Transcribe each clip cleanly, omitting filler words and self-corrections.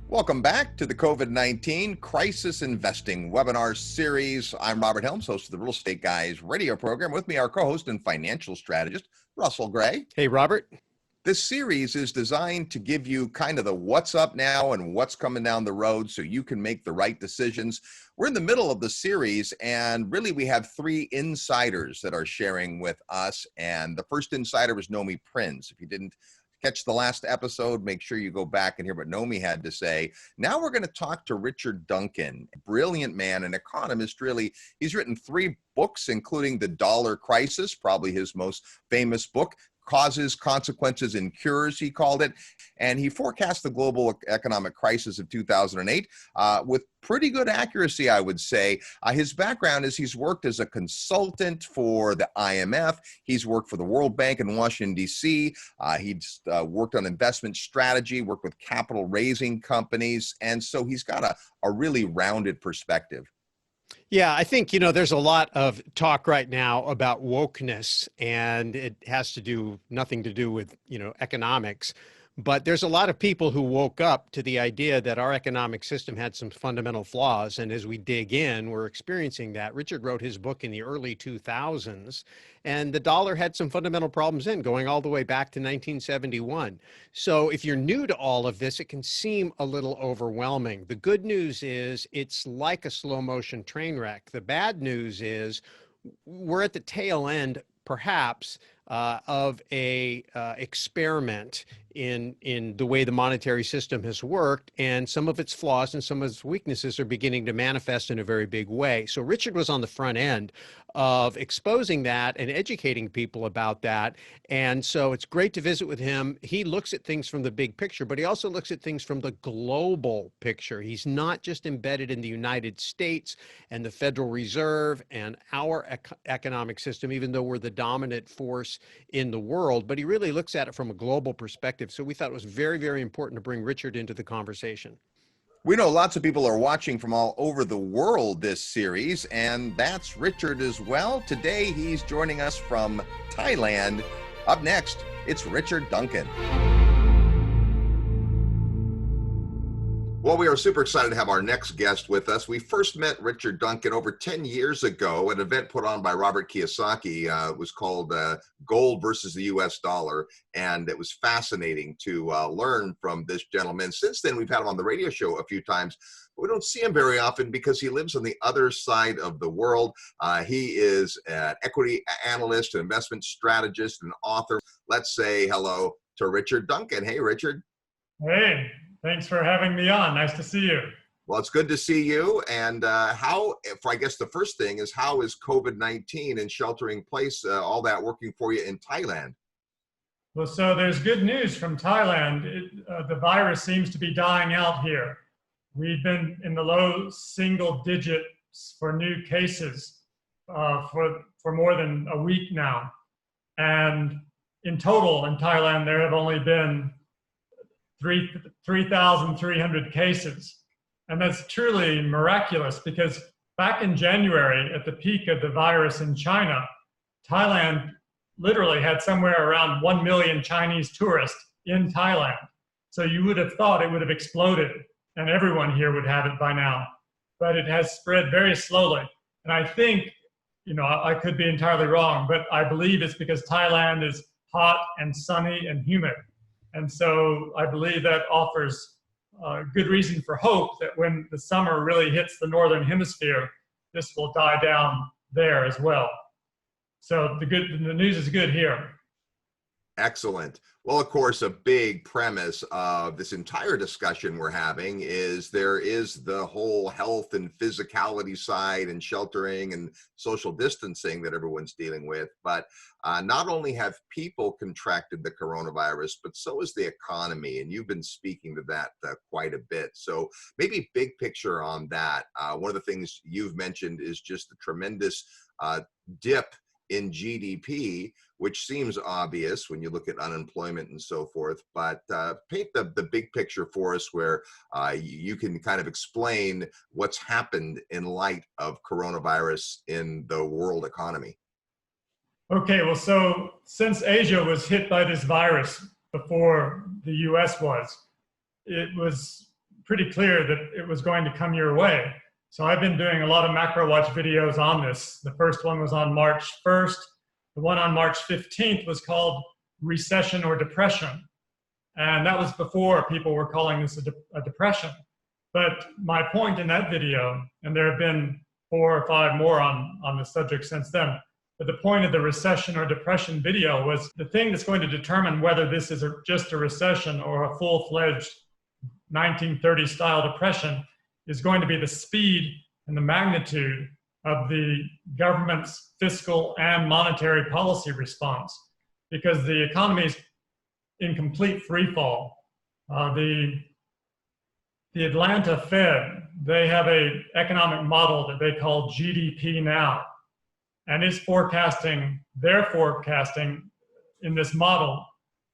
Welcome back to the COVID-19 Crisis Investing webinar series. I'm Robert Helms, host of the Real Estate Guys radio program. With me, our co-host and financial strategist, Russell Gray. Hey, Robert. This series is designed to give you kind of the what's up now and what's coming down the road so you can make the right decisions. We're in the middle of the series, and really we have three insiders that are sharing with us. And the first insider was Nomi Prinz. If you didn't catch the last episode, make sure you go back and hear what Nomi had to say. Now we're going to talk to Richard Duncan, a brilliant man, an economist, really. He's written 3 books, including The Dollar Crisis, probably his most famous book, Causes, Consequences, and Cures, he called it. And he forecast the global economic crisis of 2008 with pretty good accuracy, I would say. His background is he's worked as a consultant for the IMF. He's worked for the World Bank in Washington, D.C. He's worked on investment strategy, worked with capital raising companies. And so he's got a really rounded perspective. Yeah, I think, there's a lot of talk right now about wokeness, and it has to do nothing to do with, economics. But there's a lot of people who woke up to the idea that our economic system had some fundamental flaws. And as we dig in, we're experiencing that. Richard wrote his book in the early 2000s, and the dollar had some fundamental problems going all the way back to 1971. So if you're new to all of this, it can seem a little overwhelming. The good news is it's like a slow motion train wreck. The bad news is we're at the tail end, perhaps, of a experiment in the way the monetary system has worked, and some of its flaws and some of its weaknesses are beginning to manifest in a very big way. So Richard was on the front end of exposing that and educating people about that. And so it's great to visit with him. He looks at things from the big picture, but he also looks at things from the global picture. He's not just embedded in the United States and the Federal Reserve and our economic system, even though we're the dominant force in the world, but he really looks at it from a global perspective. So we thought it was very, very important to bring Richard into the conversation. We know lots of people are watching from all over the world this series, and that's Richard as well. Today, he's joining us from Thailand. Up next, it's Richard Duncan. Well, we are super excited to have our next guest with us. We first met Richard Duncan over 10 years ago at an event put on by Robert Kiyosaki. It was called Gold versus the US Dollar, and it was fascinating to learn from this gentleman. Since then, we've had him on the radio show a few times. But we don't see him very often because he lives on the other side of the world. He is an equity analyst, an investment strategist, an author. Let's say hello to Richard Duncan. Hey, Richard. Hey. Thanks for having me on. Nice to see you. Well, it's good to see you. And I guess the first thing is, how is COVID-19 and sheltering in place, all that working for you in Thailand? Well, so there's good news from Thailand. The virus seems to be dying out here. We've been in the low single digits for new cases for more than a week now. And in total in Thailand, there have only been 3,300 cases. And that's truly miraculous, because back in January, at the peak of the virus in China, Thailand literally had somewhere around 1 million Chinese tourists in Thailand. So you would have thought it would have exploded and everyone here would have it by now. But it has spread very slowly. And I think, I could be entirely wrong, but I believe it's because Thailand is hot and sunny and humid. And so I believe that offers good reason for hope that when the summer really hits the Northern Hemisphere, this will die down there as well. So the news is good here. Excellent. Well, of course, a big premise of this entire discussion we're having is there is the whole health and physicality side and sheltering and social distancing that everyone's dealing with. But not only have people contracted the coronavirus, but so is the economy. And you've been speaking to that quite a bit. So maybe big picture on that. One of the things you've mentioned is just the tremendous dip in GDP, which seems obvious when you look at unemployment and so forth, but paint the big picture for us where you can kind of explain what's happened in light of coronavirus in the world economy. Okay, well, so since Asia was hit by this virus before the US was, it was pretty clear that it was going to come your way. So I've been doing a lot of Macro Watch videos on this. The first one was on March 1st. The one on March 15th was called Recession or Depression. And that was before people were calling this a depression. But my point in that video, and there have been 4 or 5 more on the subject since then, but the point of the recession or depression video was the thing that's going to determine whether this is just a recession or a full-fledged 1930 style depression is going to be the speed and the magnitude of the government's fiscal and monetary policy response, because the economy is in complete free fall. The Atlanta Fed, they have an economic model that they call GDP Now, and they're forecasting in this model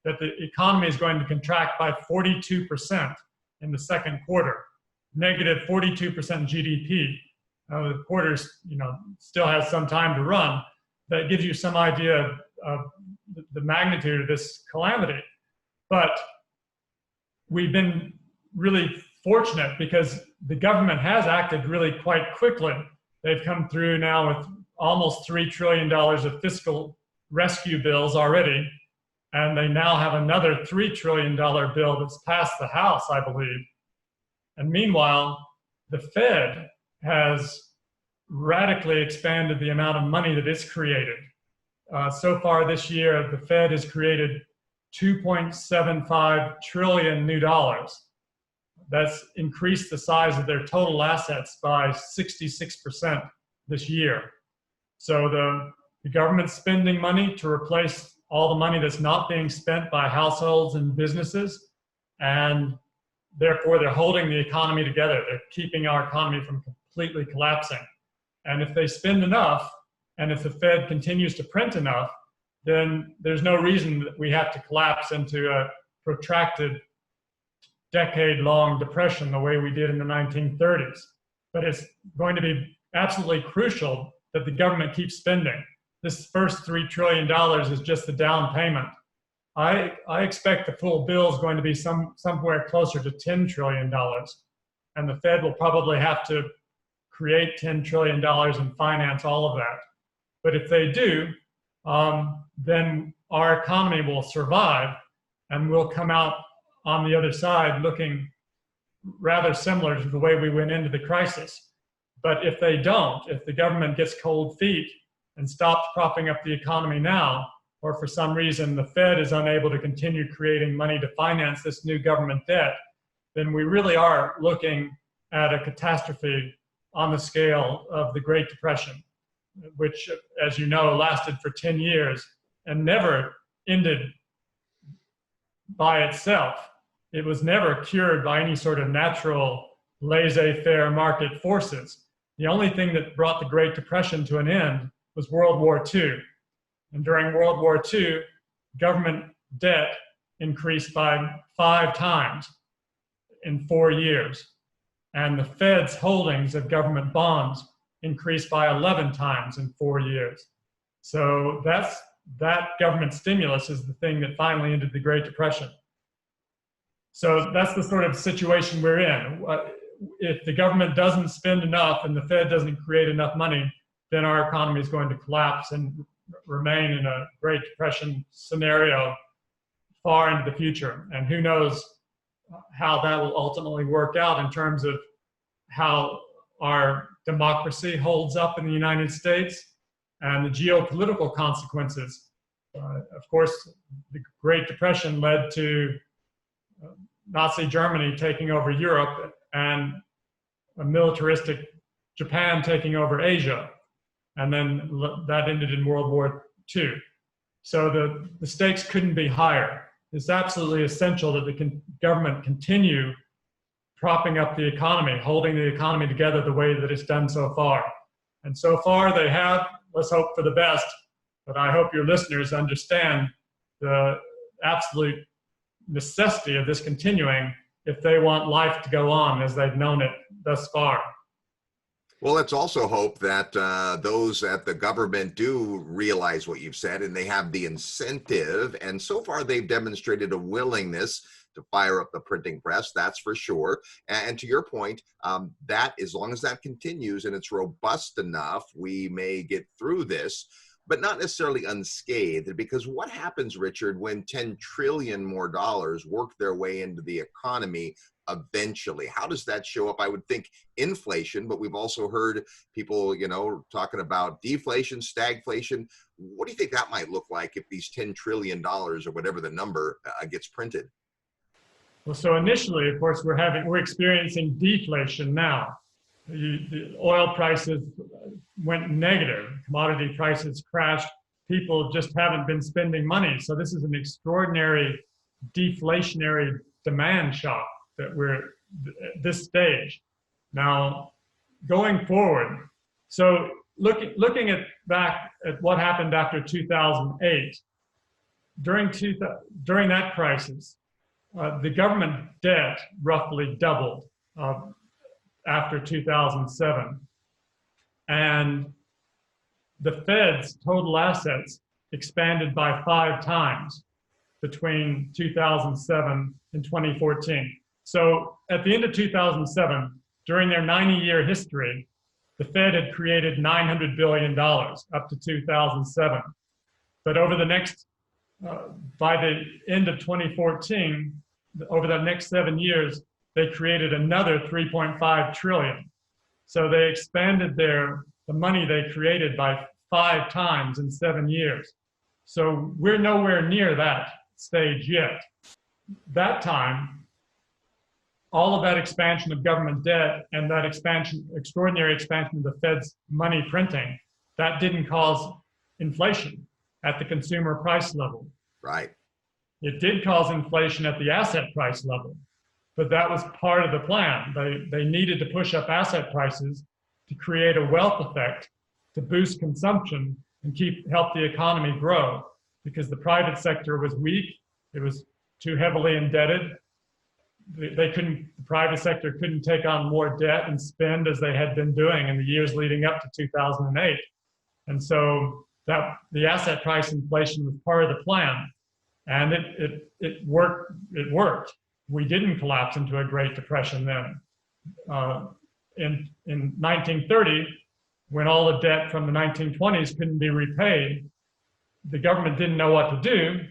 that the economy is going to contract by 42% in the second quarter, negative 42% GDP. The quarter's, still has some time to run. That gives you some idea of the magnitude of this calamity. But we've been really fortunate because the government has acted really quite quickly. They've come through now with almost $3 trillion of fiscal rescue bills already, and they now have another $3 trillion bill that's passed the House, I believe. And meanwhile, the Fed has radically expanded the amount of money that it's created. So far this year, the Fed has created 2.75 trillion new dollars. That's increased the size of their total assets by 66% this year. So the government's spending money to replace all the money that's not being spent by households and businesses, and therefore they're holding the economy together. They're keeping our economy from completely collapsing. And if they spend enough, and if the Fed continues to print enough, then there's no reason that we have to collapse into a protracted decade-long depression the way we did in the 1930s. But it's going to be absolutely crucial that the government keeps spending. This first $3 trillion is just the down payment. I expect the full bill is going to be somewhere closer to $10 trillion. And the Fed will probably have to create $10 trillion and finance all of that. But if they do, then our economy will survive and we'll come out on the other side looking rather similar to the way we went into the crisis. But if they don't, if the government gets cold feet and stops propping up the economy now, or for some reason the Fed is unable to continue creating money to finance this new government debt, then we really are looking at a catastrophe on the scale of the Great Depression, which, as you know, lasted for 10 years and never ended by itself. It was never cured by any sort of natural laissez-faire market forces. The only thing that brought the Great Depression to an end was World War II. And during World War II, government debt increased by 5 times in 4 years. And the Fed's holdings of government bonds increased by 11 times in 4 years. So that government stimulus is the thing that finally ended the Great Depression. So that's the sort of situation we're in. If the government doesn't spend enough and the Fed doesn't create enough money, then our economy is going to collapse and remain in a Great Depression scenario far into the future. And who knows how that will ultimately work out in terms of how our democracy holds up in the United States and the geopolitical consequences. Of course, the Great Depression led to Nazi Germany taking over Europe and a militaristic Japan taking over Asia. And then that ended in World War II. So the stakes couldn't be higher. It's absolutely essential that the government continue propping up the economy, holding the economy together the way that it's done so far. And so far they have. Let's hope for the best. But I hope your listeners understand the absolute necessity of this continuing if they want life to go on as they've known it thus far. Well, let's also hope that those at the government do realize what you've said and they have the incentive. And so far, they've demonstrated a willingness to fire up the printing press, that's for sure. And to your point, that as long as that continues and it's robust enough, we may get through this, but not necessarily unscathed. Because what happens, Richard, when 10 trillion more dollars work their way into the economy eventually? How does that show up? I would think inflation, but we've also heard people, talking about deflation, stagflation. What do you think that might look like if these $10 trillion or whatever the number gets printed? Well, so initially, of course, we're experiencing deflation now. The oil prices went negative, commodity prices crashed. People just haven't been spending money. So this is an extraordinary deflationary demand shock that we're at this stage. Now, going forward, so looking back at what happened after 2008, during that crisis, the government debt roughly doubled after 2007. And the Fed's total assets expanded by 5 times between 2007 and 2014. So at the end of 2007, during their 90-year history, the Fed had created $900 billion up to 2007. But over the next, by the end of 2014, over the next 7 years, they created another 3.5 trillion. So they expanded the money they created by 5 times in 7 years. So we're nowhere near that stage yet. That time, all of that expansion of government debt and that extraordinary expansion of the Fed's money printing, that didn't cause inflation at the consumer price level. Right. It did cause inflation at the asset price level, but that was part of the plan. They needed to push up asset prices to create a wealth effect, to boost consumption and help the economy grow, because the private sector was weak. It was too heavily indebted. The private sector couldn't take on more debt and spend as they had been doing in the years leading up to 2008. And so the asset price inflation was part of the plan. And it worked. We didn't collapse into a Great Depression then. In 1930, when all the debt from the 1920s couldn't be repaid, the government didn't know what to do,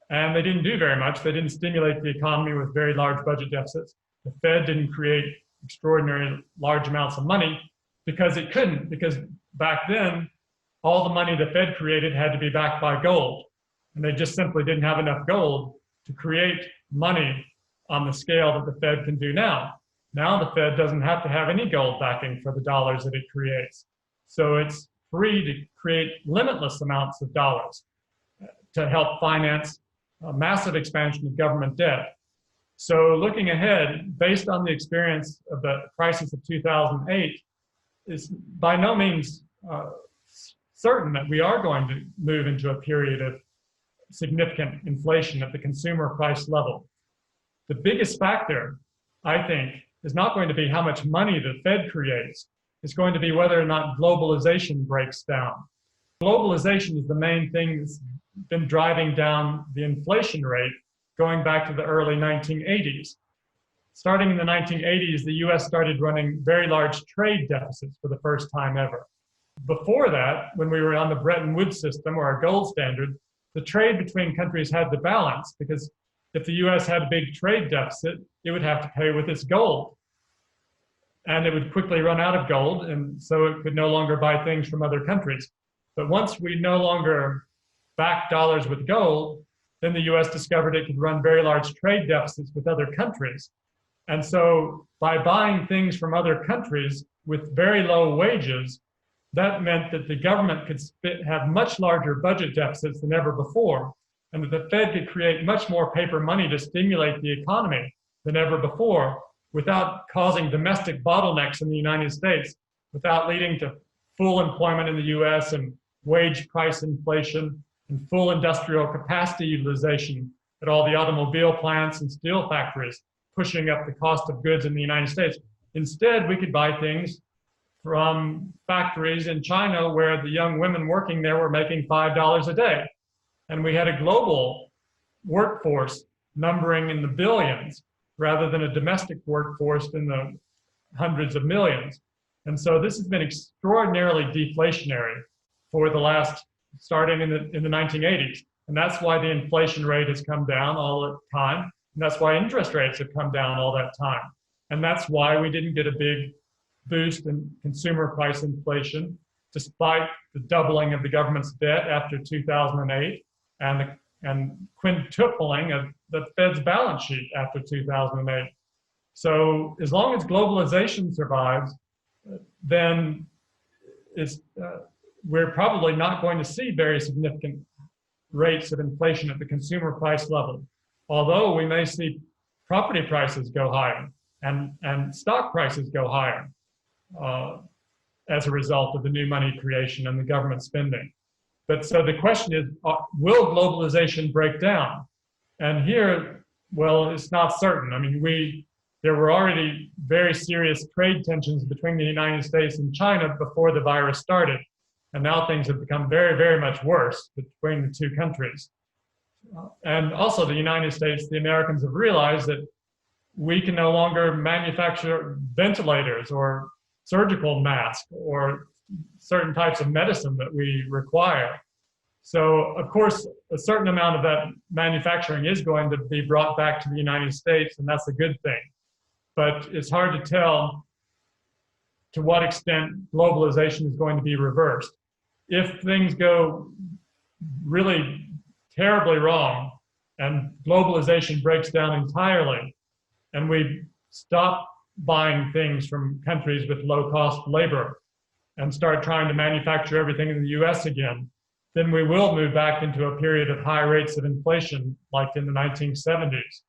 and they didn't do very much. They didn't stimulate the economy with very large budget deficits. The Fed didn't create extraordinary large amounts of money because it couldn't, because back then, all the money the Fed created had to be backed by gold. And they just simply didn't have enough gold to create money on the scale that the Fed can do now. Now the Fed doesn't have to have any gold backing for the dollars that it creates. So it's free to create limitless amounts of dollars to help finance a massive expansion of government debt. So looking ahead, based on the experience of the crisis of 2008, is by no means certain that we are going to move into a period of significant inflation at the consumer price level. The biggest factor, I think, is not going to be how much money the Fed creates. It's going to be whether or not globalization breaks down. Globalization is the main thing that's been driving down the inflation rate going back to the early 1980s. Starting in the 1980s, the US started running very large trade deficits for the first time ever. Before that, when we were on the Bretton Woods system, or our gold standard, the trade between countries had to balance, because if the US had a big trade deficit, it would have to pay with its gold. And it would quickly run out of gold, and so it could no longer buy things from other countries. But once we no longer back dollars with gold, then the US discovered it could run very large trade deficits with other countries. And so by buying things from other countries with very low wages, that meant that the government could have much larger budget deficits than ever before, and that the Fed could create much more paper money to stimulate the economy than ever before, without causing domestic bottlenecks in the United States, without leading to full employment in the US and wage price inflation and full industrial capacity utilization at all the automobile plants and steel factories, pushing up the cost of goods in the United States. Instead, we could buy things from factories in China where the young women working there were making $5 a day. And we had a global workforce numbering in the billions rather than a domestic workforce in the hundreds of millions. And so this has been extraordinarily deflationary for the last, starting in the 1980s. And that's why the inflation rate has come down all the time. And that's why interest rates have come down all that time. And that's why we didn't get a big boost in consumer price inflation, despite the doubling of the government's debt after 2008 and quintupling of the Fed's balance sheet after 2008. So as long as globalization survives, then we're probably not going to see very significant rates of inflation at the consumer price level, although we may see property prices go higher and stock prices go higher as a result of the new money creation and the government spending. But so the question is, will globalization break down? And here, well, it's not certain. I mean, there were already very serious trade tensions between the United States and China before the virus started. And now things have become very, very much worse between the two countries. And also the United States, the Americans have realized that we can no longer manufacture ventilators or surgical masks or certain types of medicine that we require. So, of course, a certain amount of that manufacturing is going to be brought back to the United States, and that's a good thing. But it's hard to tell to what extent globalization is going to be reversed. If things go really terribly wrong and globalization breaks down entirely, and we stop buying things from countries with low-cost labor and start trying to manufacture everything in the US again, then we will move back into a period of high rates of inflation like in the 1970s,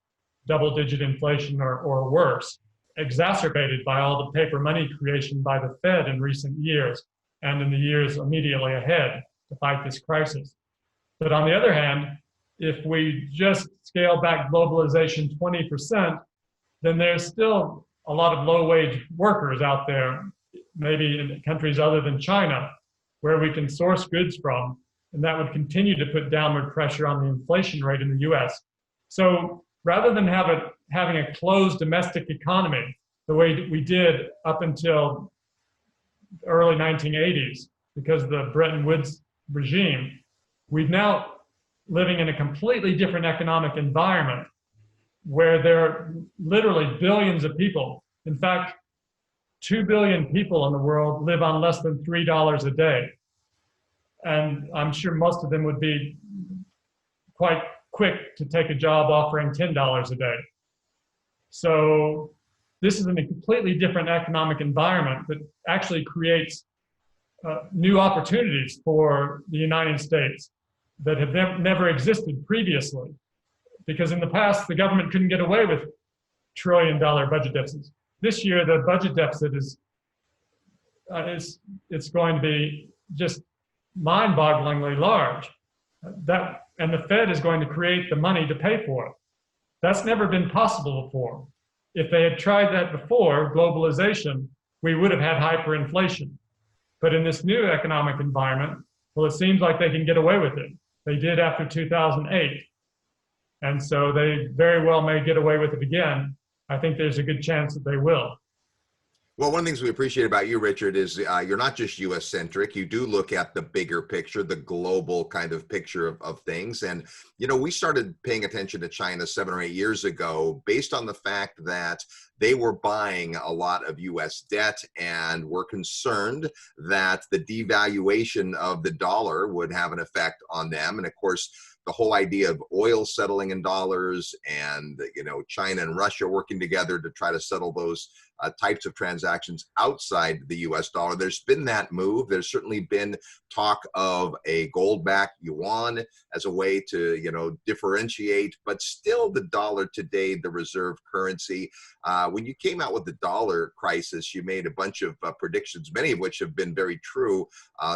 double-digit inflation or worse, exacerbated by all the paper money creation by the Fed in recent years and in the years immediately ahead to fight this crisis. But on the other hand, if we just scale back globalization 20%, then there's still a lot of low-wage workers out there, maybe in countries other than China, where we can source goods from, and that would continue to put downward pressure on the inflation rate in the US. So rather than having a closed domestic economy, the way we did up until the early 1980s, because of the Bretton Woods regime, we're now living in a completely different economic environment where there are literally billions of people. In fact, 2 billion people in the world live on less than $3 a day. And I'm sure most of them would be quite quick to take a job offering $10 a day. So this is a completely different economic environment that actually creates new opportunities for the United States that have never existed previously. Because in the past, the government couldn't get away with trillion-dollar budget deficits. This year, the budget deficit it's going to be just mind-bogglingly large. And the Fed is going to create the money to pay for it. That's never been possible before. If they had tried that before, globalization, we would have had hyperinflation. But in this new economic environment, well, it seems like they can get away with it. They did after 2008. And so they very well may get away with it again. I think there's a good chance that they will. Well, one of the things we appreciate about you, Richard, is you're not just U.S. centric. You do look at the bigger picture, the global kind of picture of things. And, you know, we started paying attention to China 7 or 8 years ago based on the fact that they were buying a lot of U.S. debt and were concerned that the devaluation of the dollar would have an effect on them. And of course, the whole idea of oil settling in dollars and, you know, China and Russia working together to try to settle those types of transactions outside the US dollar. There's been that move. There's certainly been talk of a gold-backed yuan as a way to, you know, differentiate, but still the dollar today, the reserve currency. When you came out with the dollar crisis, you made a bunch of predictions, many of which have been very true.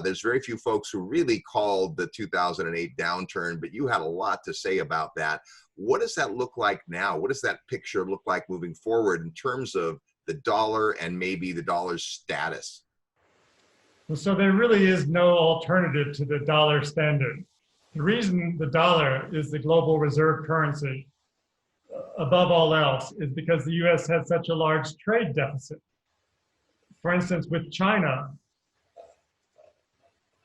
There's very few folks who really called the 2008 downturn, but you had a lot to say about that. What does that look like now? What does that picture look like moving forward in terms of the dollar and maybe the dollar's status? Well, so there really is no alternative to the dollar standard. The reason the dollar is the global reserve currency above all else is because the US has such a large trade deficit. For instance, with China,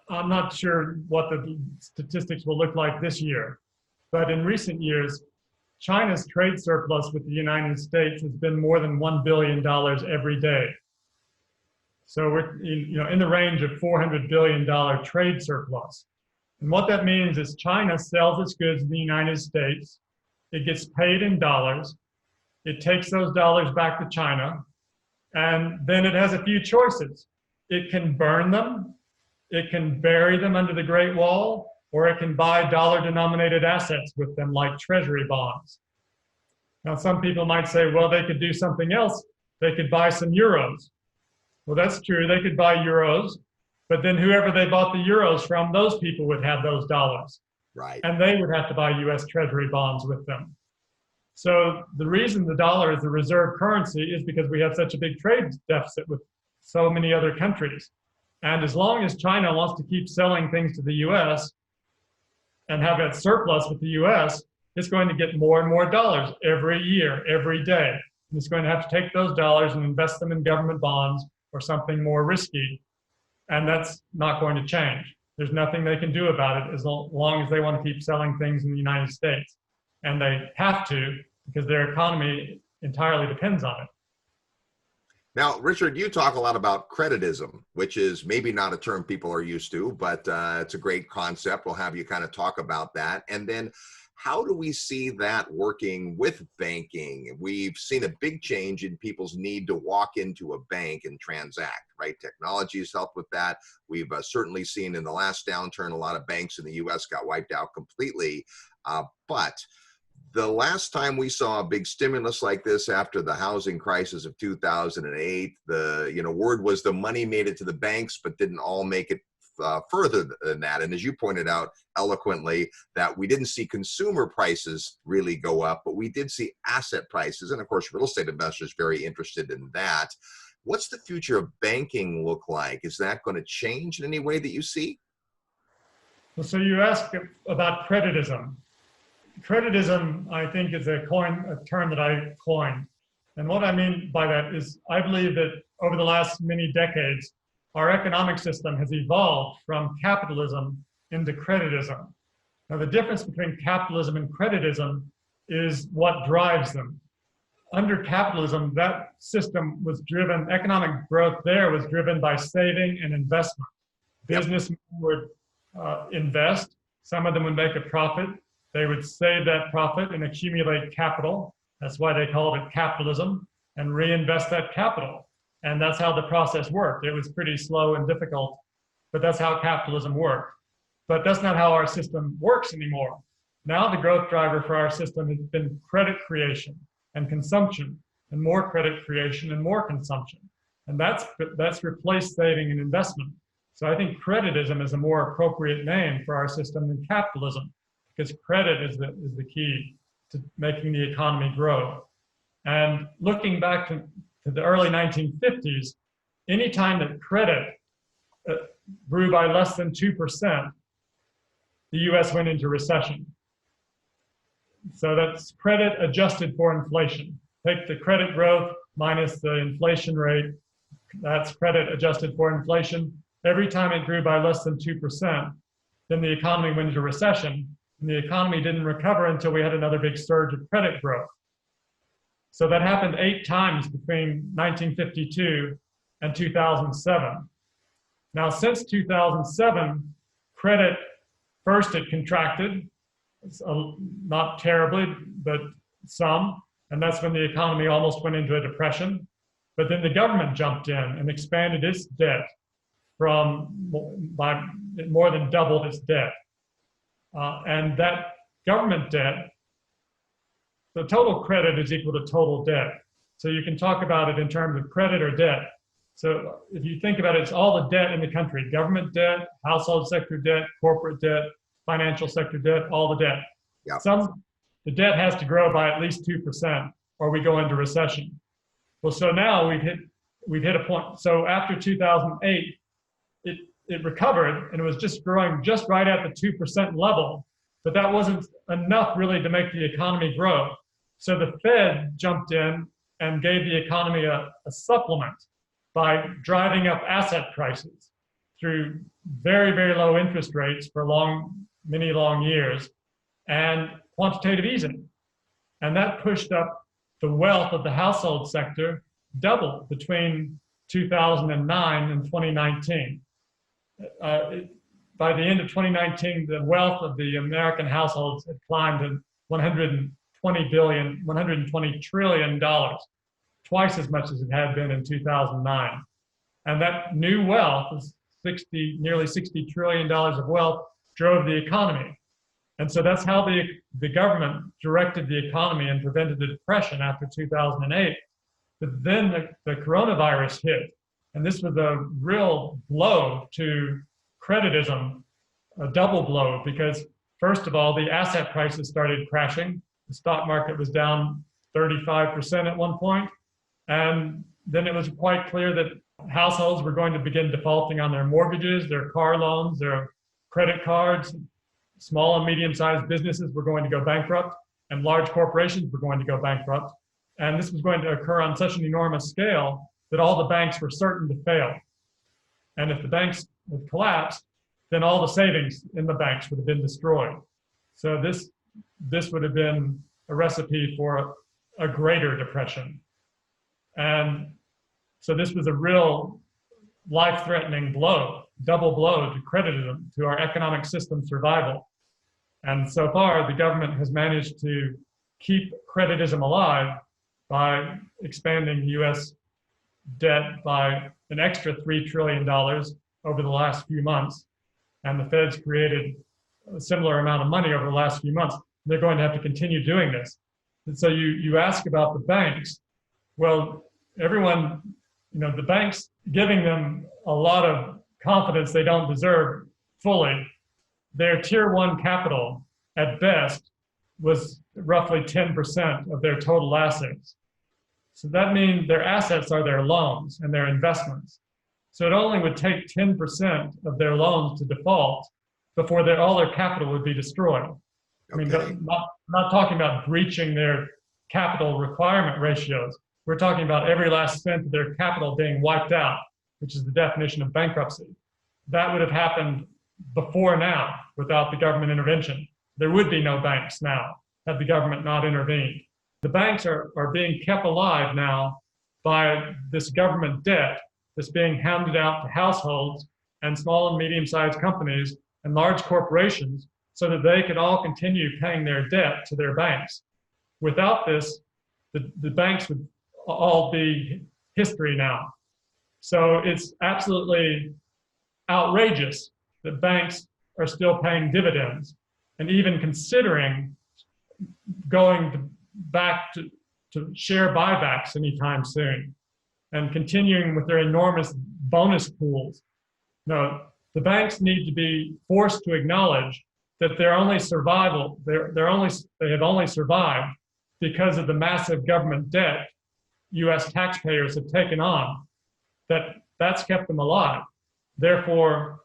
I'm not sure what the statistics will look like this year, but in recent years, China's trade surplus with the United States has been more than $1 billion every day. So we're in the range of $400 billion trade surplus. And what that means is China sells its goods in the United States, it gets paid in dollars, it takes those dollars back to China, and then it has a few choices. It can burn them, it can bury them under the Great Wall, or it can buy dollar-denominated assets with them like treasury bonds. Now, some people might say, well, they could do something else. They could buy some euros. Well, that's true, they could buy euros, but then whoever they bought the euros from, those people would have those dollars. Right. And they would have to buy US Treasury bonds with them. So the reason the dollar is the reserve currency is because we have such a big trade deficit with so many other countries. And as long as China wants to keep selling things to the US and have that surplus with the US, it's going to get more and more dollars every year, every day. And it's going to have to take those dollars and invest them in government bonds or something more risky. And that's not going to change. There's nothing they can do about it as long as they want to keep selling things in the United States. And they have to, because their economy entirely depends on it. Now, Richard, you talk a lot about creditism, which is maybe not a term people are used to, but it's a great concept. We'll have you kind of talk about that. And then how do we see that working with banking? We've seen a big change in people's need to walk into a bank and transact, right? Technology has helped with that. We've certainly seen in the last downturn, a lot of banks in the US got wiped out completely. But the last time we saw a big stimulus like this after the housing crisis of 2008, the word was the money made it to the banks, but didn't all make it further than that. And as you pointed out eloquently, that we didn't see consumer prices really go up, but we did see asset prices. And of course, real estate investors very interested in that. What's the future of banking look like? Is that going to change in any way that you see? Well, so you asked about creditism. Creditism, I think, is a term that I coined. And what I mean by that is I believe that over the last many decades, our economic system has evolved from capitalism into creditism. Now, the difference between capitalism and creditism is what drives them. Under capitalism, that system was driven, economic growth there was driven by saving and investment. Businessmen would invest, some of them would make a profit, they would save that profit and accumulate capital. That's why they called it capitalism, and reinvest that capital. And that's how the process worked. It was pretty slow and difficult, but that's how capitalism worked. But that's not how our system works anymore. Now the growth driver for our system has been credit creation and consumption, and more credit creation and more consumption. And that's replaced saving and investment. So I think creditism is a more appropriate name for our system than capitalism, because credit is the key to making the economy grow. And looking back to the early 1950s, anytime that credit grew by less than 2%, the US went into recession. So that's credit adjusted for inflation. Take the credit growth minus the inflation rate, that's credit adjusted for inflation. Every time it grew by less than 2%, then the economy went into recession, and the economy didn't recover until we had another big surge of credit growth. So that happened 8 times between 1952 and 2007. Now, since 2007, credit, first it contracted, not terribly, but some, and that's when the economy almost went into a depression. But then the government jumped in and expanded its debt by more than doubled its debt. And that government debt, the total credit is equal to total debt. So you can talk about it in terms of credit or debt. So if you think about it, it's all the debt in the country: government debt, household sector debt, corporate debt, financial sector debt, all the debt. Yeah. The debt has to grow by at least 2% or we go into recession. Well, so now we've hit a point. So after 2008, it recovered, and it was just growing just right at the 2% level, but that wasn't enough really to make the economy grow. So the Fed jumped in and gave the economy a supplement by driving up asset prices through very, very low interest rates for many long years and quantitative easing. And that pushed up the wealth of the household sector double between 2009 and 2019. By the end of 2019, the wealth of the American households had climbed to $120 trillion, twice as much as it had been in 2009. And that new wealth, nearly $60 trillion of wealth, drove the economy. And so that's how the government directed the economy and prevented the depression after 2008. But then the coronavirus hit, and this was a real blow to creditism, a double blow, because first of all, the asset prices started crashing. The stock market was down 35% at one point, and then it was quite clear that households were going to begin defaulting on their mortgages, their car loans, their credit cards. Small and medium-sized businesses were going to go bankrupt, and large corporations were going to go bankrupt. And this was going to occur on such an enormous scale that all the banks were certain to fail. And if the banks had collapsed, then all the savings in the banks would have been destroyed. So this would have been a recipe for a greater depression. And so this was a real life-threatening blow, double blow to creditism, to our economic system survival. And so far, the government has managed to keep creditism alive by expanding U.S. debt by an extra $3 trillion over the last few months. And the Fed's created a similar amount of money over the last few months. They're going to have to continue doing this. And so you ask about the banks. Well, everyone, the banks giving them a lot of confidence they don't deserve fully. Their tier one capital at best was roughly 10% of their total assets. So that means their assets are their loans and their investments. So it only would take 10% of their loans to default before all their capital would be destroyed. I mean, not talking about breaching their capital requirement ratios. We're talking about every last cent of their capital being wiped out, which is the definition of bankruptcy. That would have happened before now without the government intervention. There would be no banks now had the government not intervened. The banks are being kept alive now by this government debt that's being handed out to households and small and medium-sized companies and large corporations so that they could all continue paying their debt to their banks. Without this, the banks would all be history now. So it's absolutely outrageous that banks are still paying dividends and even considering going back to share buybacks anytime soon and continuing with their enormous bonus pools. No, the banks need to be forced to acknowledge that they have only survived because of the massive government debt U.S. taxpayers have taken on. That's kept them alive. Therefore,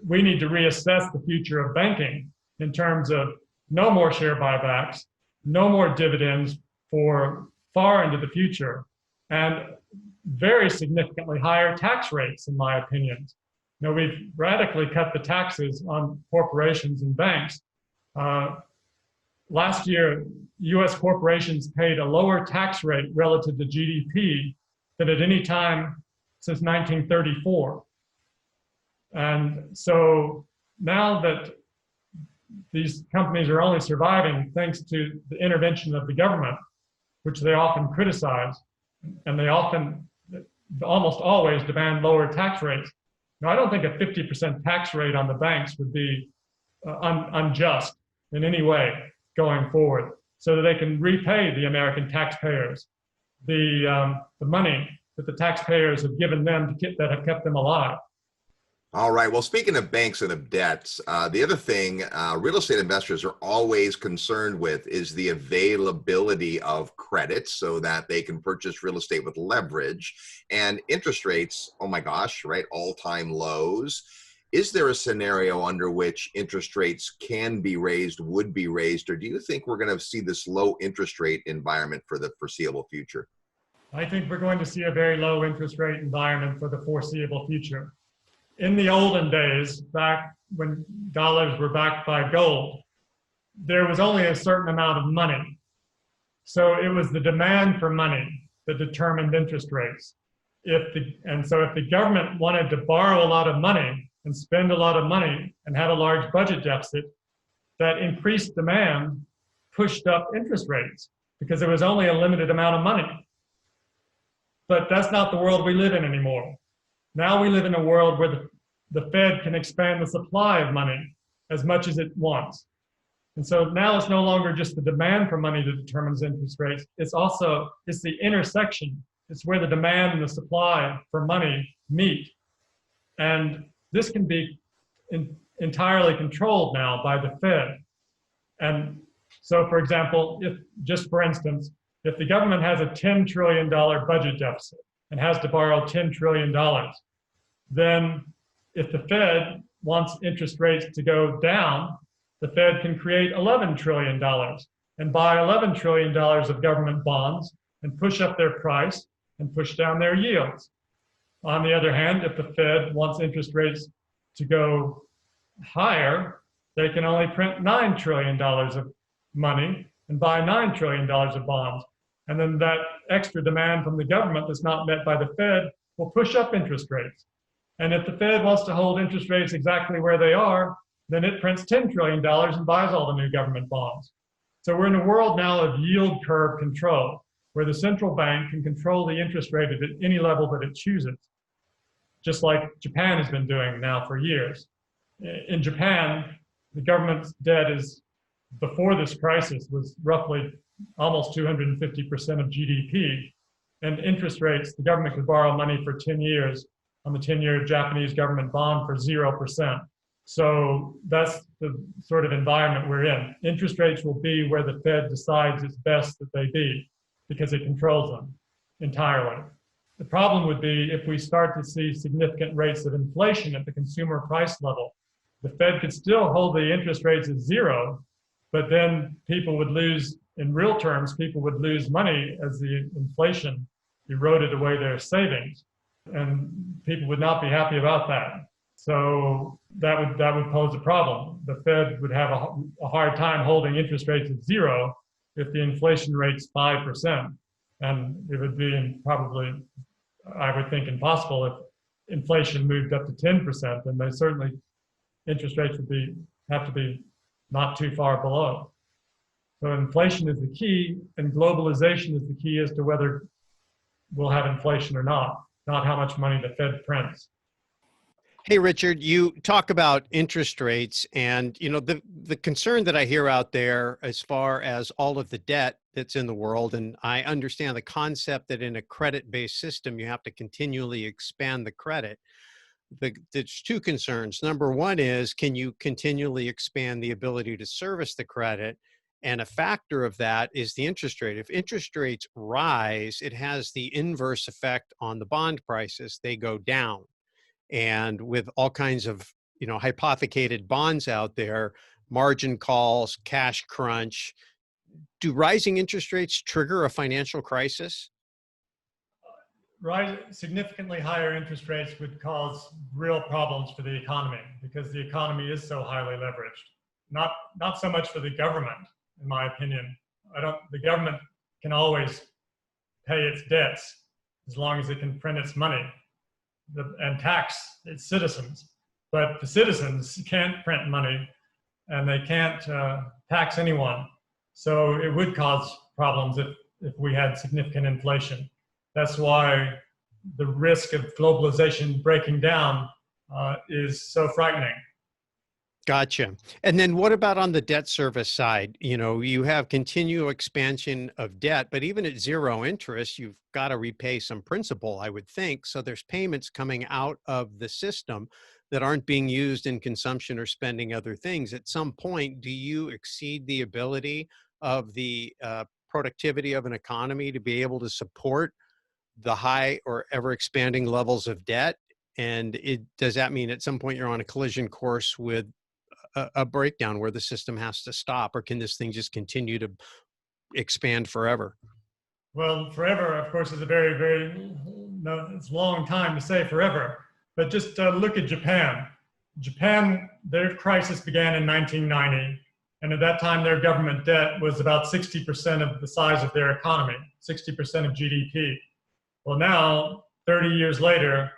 we need to reassess the future of banking in terms of no more share buybacks, no more dividends for far into the future, and very significantly higher tax rates, in my opinion. We've radically cut the taxes on corporations and banks. Last year, U.S. corporations paid a lower tax rate relative to GDP than at any time since 1934. And so now that these companies are only surviving thanks to the intervention of the government, which they often criticize, and they often, almost always, demand lower tax rates. Now, I don't think a 50% tax rate on the banks would be unjust in any way going forward, so that they can repay the American taxpayers the money that the taxpayers have given them that have kept them alive. All right. Well, speaking of banks and of debts, the other thing real estate investors are always concerned with is the availability of credit so that they can purchase real estate with leverage, and interest rates. Oh my gosh, right? All-time lows. Is there a scenario under which interest rates can be raised, would be raised, or do you think we're going to see this low interest rate environment for the foreseeable future? I think we're going to see a very low interest rate environment for the foreseeable future. In the olden days, back when dollars were backed by gold, there was only a certain amount of money. So it was the demand for money that determined interest rates. If the government wanted to borrow a lot of money and spend a lot of money and had a large budget deficit, that increased demand pushed up interest rates because there was only a limited amount of money. But that's not the world we live in anymore. Now we live in a world where the Fed can expand the supply of money as much as it wants. And so now it's no longer just the demand for money that determines interest rates. It's the intersection. It's where the demand and the supply for money meet. And this can be entirely controlled now by the Fed. And so, for example, for instance, if the government has a $10 trillion budget deficit and has to borrow $10 trillion, then if the Fed wants interest rates to go down, the Fed can create $11 trillion and buy $11 trillion of government bonds and push up their price and push down their yields. On the other hand, if the Fed wants interest rates to go higher, they can only print $9 trillion of money and buy $9 trillion of bonds. And then that extra demand from the government that's not met by the Fed will push up interest rates. And if the Fed wants to hold interest rates exactly where they are, then it prints $10 trillion and buys all the new government bonds. So we're in a world now of yield curve control, where the central bank can control the interest rate at any level that it chooses, just like Japan has been doing now for years. In Japan, the government's debt before this crisis, was roughly almost 250% of GDP. And interest rates, the government could borrow money for 10 years on the 10-year Japanese government bond for 0%. So that's the sort of environment we're in. Interest rates will be where the Fed decides it's best that they be, because it controls them entirely. The problem would be if we start to see significant rates of inflation at the consumer price level. The Fed could still hold the interest rates at zero, but then people would lose, in real terms, people would lose money as the inflation eroded away their savings. And people would not be happy about that. So that would pose a problem. The Fed would have a hard time holding interest rates at zero if the inflation rate's 5%. And it would be probably, I would think, impossible if inflation moved up to 10%, then they certainly, interest rates would have to be not too far below. So inflation is the key, and globalization is the key as to whether we'll have inflation or not how much money the Fed prints. Hey, Richard, you talk about interest rates, and the concern that I hear out there as far as all of the debt that's in the world, and I understand the concept that in a credit-based system, you have to continually expand the credit. There's two concerns. Number one is, can you continually expand the ability to service the credit? And a factor of that is the interest rate. If interest rates rise, it has the inverse effect on the bond prices. They go down. And with all kinds of, hypothecated bonds out there, margin calls, cash crunch, do rising interest rates trigger a financial crisis? Significantly higher interest rates would cause real problems for the economy because the economy is so highly leveraged. Not so much for the government, in my opinion. The government can always pay its debts as long as it can print its money and tax its citizens. But the citizens can't print money and they can't tax anyone. So it would cause problems if we had significant inflation. That's why the risk of globalization breaking down is so frightening. Gotcha. And then what about on the debt service side? You have continual expansion of debt, but even at zero interest, you've got to repay some principal, I would think. So there's payments coming out of the system that aren't being used in consumption or spending other things. At some point, do you exceed the ability of the productivity of an economy to be able to support the high or ever expanding levels of debt? And does that mean at some point you're on a collision course with a breakdown where the system has to stop, or can this thing just continue to expand forever? Well, forever, of course, is a very, very, no, it's a long time to say forever. But just look at Japan. Japan, their crisis began in 1990. And at that time, their government debt was about 60% of the size of their economy, 60% of GDP. Well, now, 30 years later,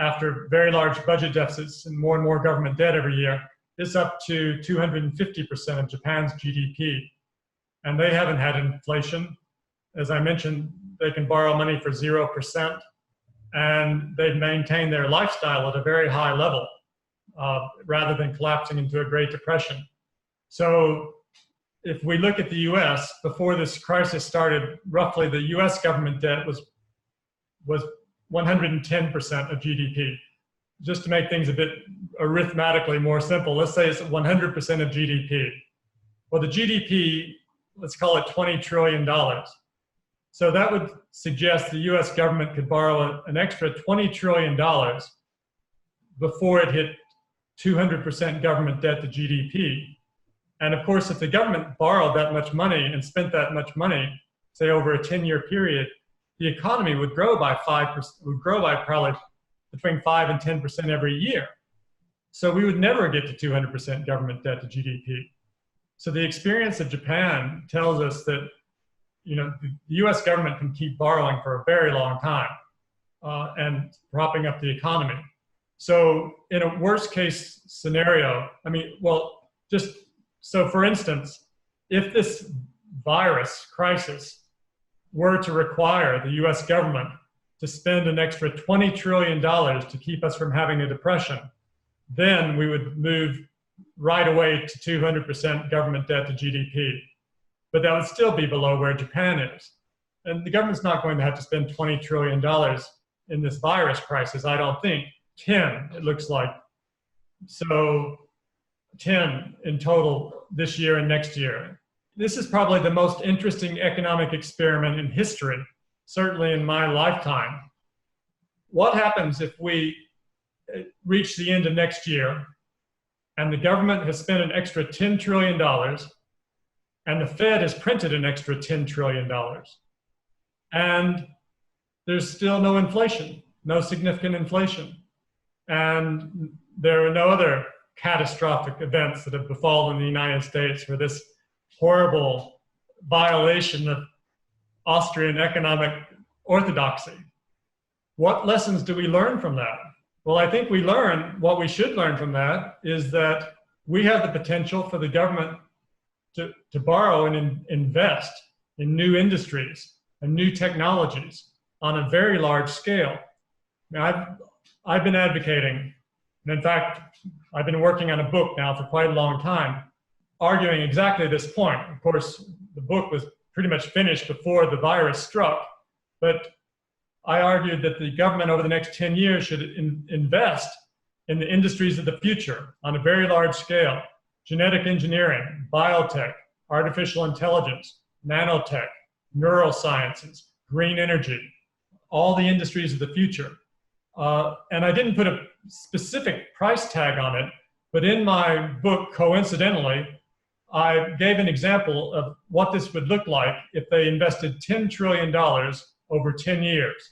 after very large budget deficits and more government debt every year, it's up to 250% of Japan's GDP. And they haven't had inflation. As I mentioned, they can borrow money for 0%, and they've maintained their lifestyle at a very high level, rather than collapsing into a Great Depression. So if we look at the US, before this crisis started, roughly the US government debt was 110% of GDP. Just to make things a bit arithmetically more simple, let's say it's 100% of GDP. Well, the GDP, let's call it $20 trillion. So that would suggest the US government could borrow an extra $20 trillion before it hit 200% government debt to GDP. And of course, if the government borrowed that much money and spent that much money, say over a 10-year period, the economy would grow by 5%, would grow by probably between 5 and 10% every year. So we would never get to 200% government debt to GDP. So the experience of Japan tells us that, you know, the US government can keep borrowing for a very long time and propping up the economy. So in a worst case scenario, I mean, well, just so for instance, if this virus crisis were to require the US government to spend an extra $20 trillion to keep us from having a depression, then we would move right away to 200% government debt to GDP. But that would still be below where Japan is. And the government's not going to have to spend $20 trillion in this virus crisis, I don't think. 10, it looks like. So 10 in total this year and next year. This is probably the most interesting economic experiment in history, certainly in my lifetime. What happens if we reach the end of next year and the government has spent an extra $10 trillion and the Fed has printed an extra $10 trillion and there's still no inflation, no significant inflation, and there are no other catastrophic events that have befallen the United States for this horrible violation of Austrian economic orthodoxy. What lessons do we learn from that? Well, I think what we should learn from that is that we have the potential for the government to borrow and invest in new industries and new technologies on a very large scale. Now, I've been advocating, and in fact, I've been working on a book now for quite a long time, arguing exactly this point. Of course, the book was pretty much finished before the virus struck, but I argued that the government over the next 10 years should invest in the industries of the future on a very large scale: genetic engineering, biotech, artificial intelligence, nanotech, neurosciences, green energy, all the industries of the future. And I didn't put a specific price tag on it, but in my book, coincidentally, I gave an example of what this would look like if they invested $10 trillion over 10 years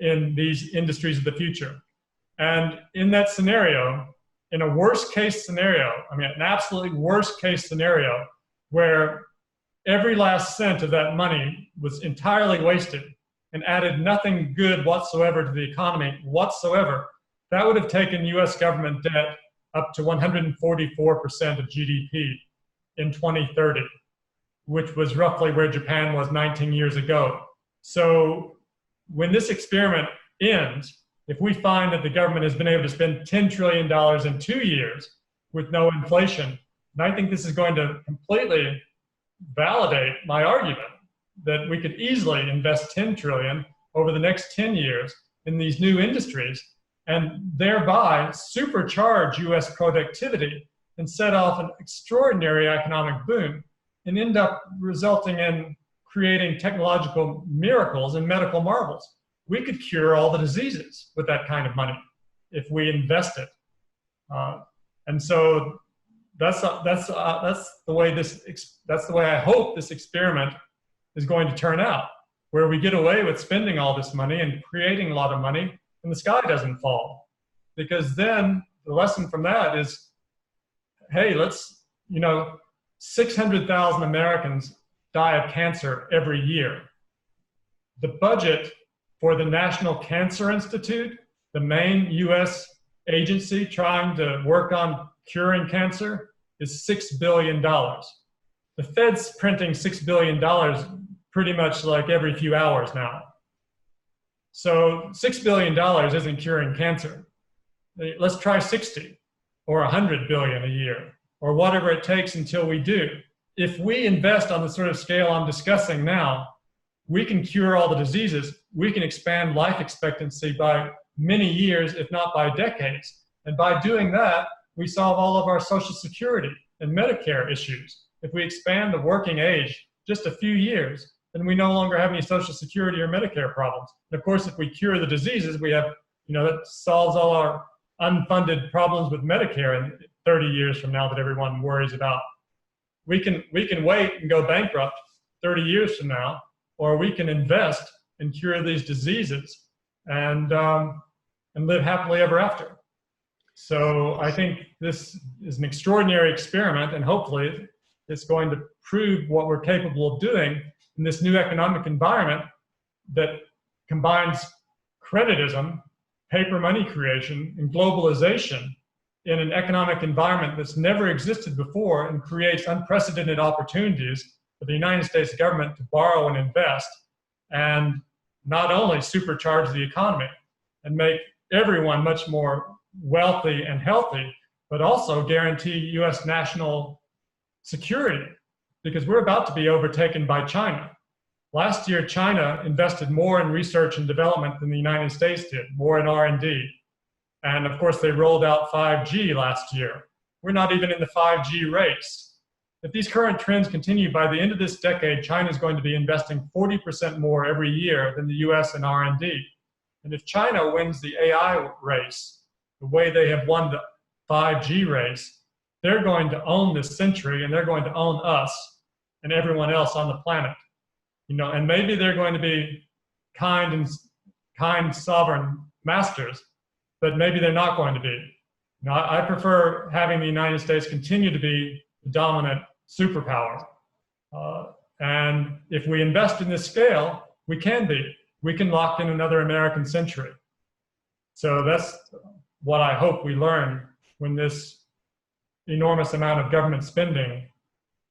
in these industries of the future. And in that scenario, in a worst case scenario, I mean, an absolutely worst case scenario where every last cent of that money was entirely wasted and added nothing good whatsoever to the economy whatsoever, that would have taken US government debt up to 144% of GDP in 2030, which was roughly where Japan was 19 years ago. So when this experiment ends, if we find that the government has been able to spend $10 trillion in 2 years with no inflation, and I think this is going to completely validate my argument that we could easily invest $10 trillion over the next 10 years in these new industries and thereby supercharge US productivity and set off an extraordinary economic boom and end up resulting in creating technological miracles and medical marvels. we could cure all the diseases with that kind of money if we invest it. And so that's the way I hope this experiment is going to turn out, where we get away with spending all this money and creating a lot of money, and the sky doesn't fall. Because then the lesson from that is, hey, 600,000 Americans die of cancer every year. The budget for the National Cancer Institute, the main US agency trying to work on curing cancer, is $6 billion. The Fed's printing $6 billion pretty much like every few hours now. So $6 billion isn't curing cancer. Let's try 60 or 100 billion a year, or whatever it takes until we do. If we invest on the sort of scale I'm discussing now, we can cure all the diseases. We can expand life expectancy by many years, if not by decades. And by doing that, we solve all of our Social Security and Medicare issues. If we expand the working age just a few years, then we no longer have any Social Security or Medicare problems. And of course, if we cure the diseases, we have, that solves all our unfunded problems with Medicare in 30 years from now that everyone worries about. We can wait and go bankrupt 30 years from now, or we can invest and cure these diseases and live happily ever after. So I think this is an extraordinary experiment, and hopefully it's going to prove what we're capable of doing in this new economic environment that combines creditism, paper money creation, and globalization in an economic environment that's never existed before, and creates unprecedented opportunities for the United States government to borrow and invest, and not only supercharge the economy and make everyone much more wealthy and healthy, but also guarantee US national security, because we're about to be overtaken by China. Last year, China invested more in research and development than the United States did, more in R&D. And of course, they rolled out 5G last year. We're not even in the 5G race. If these current trends continue, by the end of this decade, China is going to be investing 40% more every year than the US in R&D. And if China wins the AI race, the way they have won the 5G race, they're going to own this century, and they're going to own us and everyone else on the planet. And maybe they're going to be kind sovereign masters, but maybe they're not going to be. I prefer having the United States continue to be the dominant superpower. And if we invest in this scale, we can be. We can lock in another American century. So that's what I hope we learn when this enormous amount of government spending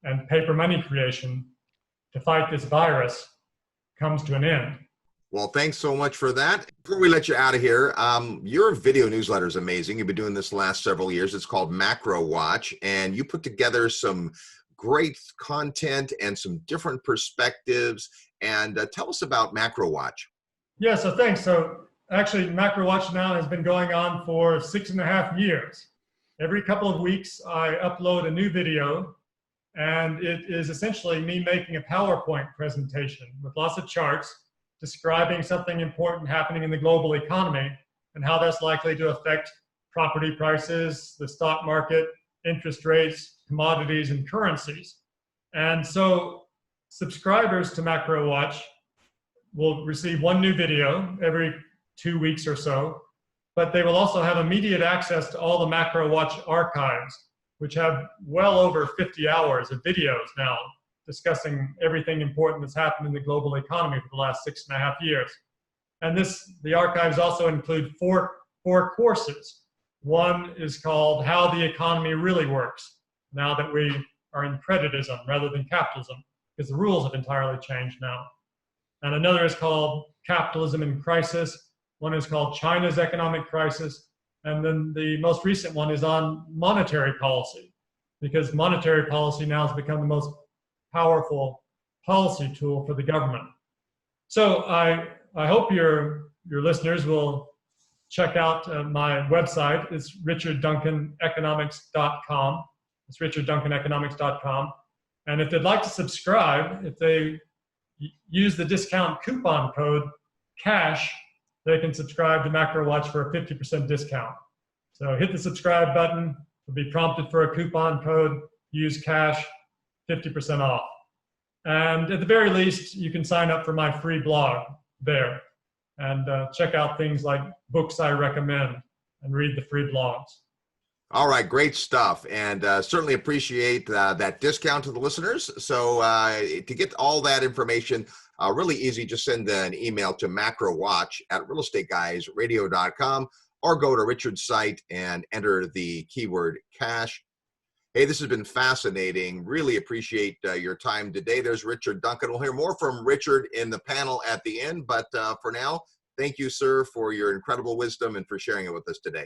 and paper money creation to fight this virus comes to an end. Well, thanks so much for that. Before we let you out of here, your video newsletter is amazing. You've been doing this the last several years. It's called Macro Watch, and you put together some great content and some different perspectives. And tell us about Macro Watch. Yeah, so thanks. So actually, Macro Watch now has been going on for 6.5 years. Every couple of weeks, I upload a new video, and it is essentially me making a PowerPoint presentation with lots of charts describing something important happening in the global economy and how that's likely to affect property prices, the stock market, interest rates, commodities, and currencies. And so subscribers to Macro Watch will receive one new video every 2 weeks or so, but they will also have immediate access to all the Macro Watch archives, which have well over 50 hours of videos now discussing everything important that's happened in the global economy for the last 6.5 years. And the archives also include four courses. One is called How the Economy Really Works, now that we are in creditism rather than capitalism, because the rules have entirely changed now. And another is called Capitalism in Crisis. One is called China's Economic Crisis. And then the most recent one is on monetary policy, because monetary policy now has become the most powerful policy tool for the government. So I hope your listeners will check out my website. It's richardduncaneconomics.com. It's richardduncaneconomics.com. And if they'd like to subscribe, if they use the discount coupon code CASH they can subscribe to Macro Watch for a 50% discount. So hit the subscribe button. You'll be prompted for a coupon code. Use cash, 50% off. And at the very least, you can sign up for my free blog there and check out things like books I recommend and read the free blogs. All right, great stuff, and certainly appreciate that discount to the listeners. So to get all that information, really easy, just send an email to macrowatch@realestateguysradio.com or go to Richard's site and enter the keyword cash. Hey, this has been fascinating. Really appreciate your time today. There's Richard Duncan. We'll hear more from Richard in the panel at the end, but for now, thank you, sir, for your incredible wisdom and for sharing it with us today.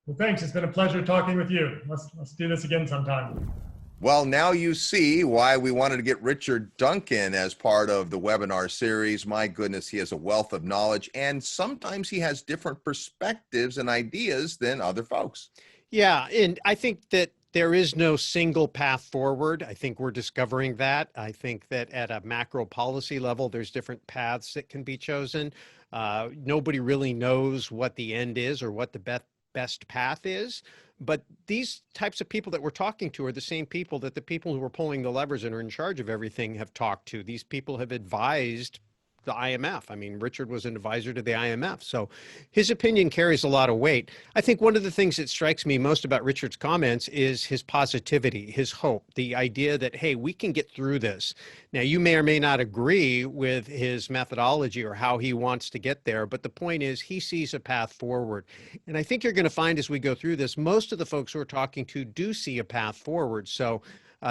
Well, thanks. It's been a pleasure talking with you. Let's do this again sometime. Well, now you see why we wanted to get Richard Duncan as part of the webinar series. My goodness, he has a wealth of knowledge, and sometimes he has different perspectives and ideas than other folks. Yeah, and I think that there is no single path forward. I think we're discovering that. I think that at a macro policy level, there's different paths that can be chosen. Nobody really knows what the end is or what the best path is. But these types of people that we're talking to are the same people that the people who are pulling the levers and are in charge of everything have talked to. These people have advised the IMF. I mean, Richard was an advisor to the IMF, so his opinion carries a lot of weight. I think one of the things that strikes me most about Richard's comments is his positivity, his hope, the idea that, hey, we can get through this. Now, you may or may not agree with his methodology or how he wants to get there, but the point is he sees a path forward. And I think you're going to find as we go through this, most of the folks who are talking to do see a path forward. So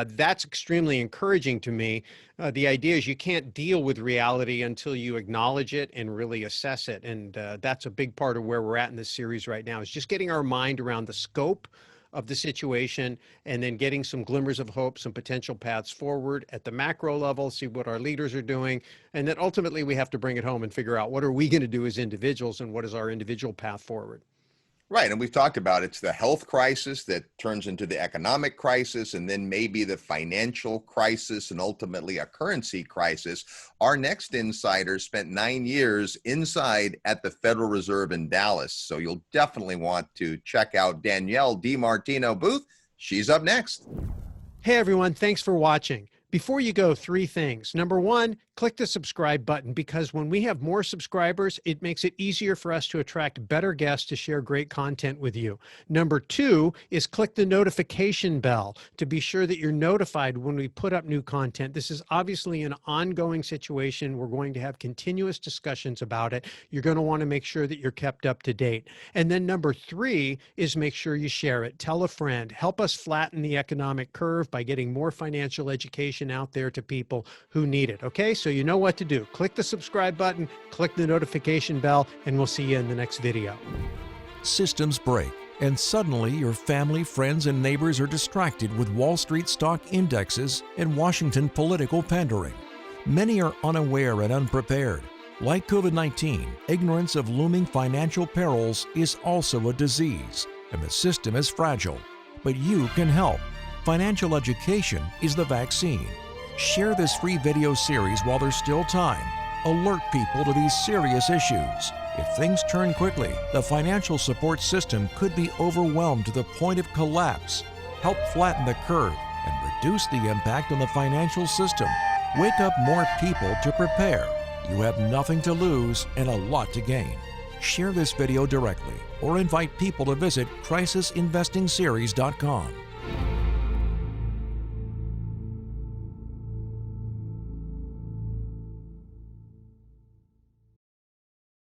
that's extremely encouraging to me. The idea is you can't deal with reality until you acknowledge it and really assess it. And that's a big part of where we're at in this series right now, is just getting our mind around the scope of the situation and then getting some glimmers of hope, some potential paths forward at the macro level, see what our leaders are doing. And then ultimately we have to bring it home and figure out what are we going to do as individuals and what is our individual path forward. Right, and we've talked about it's the health crisis that turns into the economic crisis and then maybe the financial crisis and ultimately a currency crisis. Our next insider spent 9 years inside at the Federal Reserve in Dallas, so you'll definitely want to check out Danielle DiMartino Booth. She's up next. Hey everyone, thanks for watching. Before you go, 3 things. Number 1, click the subscribe button, because when we have more subscribers, it makes it easier for us to attract better guests to share great content with you. Number 2 is click the notification bell to be sure that you're notified when we put up new content. This is obviously an ongoing situation. We're going to have continuous discussions about it. You're going to want to make sure that you're kept up to date. And then number 3 is make sure you share it. Tell a friend. Help us flatten the economic curve by getting more financial education out there to people who need it. Okay, so you know what to do. Click the subscribe button, click the notification bell, and we'll see you in the next video. Systems break, and suddenly your family, friends, and neighbors are distracted with Wall Street stock indexes and Washington political pandering. Many are unaware and unprepared. Like COVID-19, ignorance of looming financial perils is also a disease, and the system is fragile. But you can help. Financial education is the vaccine. Share this free video series while there's still time. Alert people to these serious issues. If things turn quickly, the financial support system could be overwhelmed to the point of collapse. Help flatten the curve and reduce the impact on the financial system. Wake up more people to prepare. You have nothing to lose and a lot to gain. Share this video directly or invite people to visit crisisinvestingseries.com.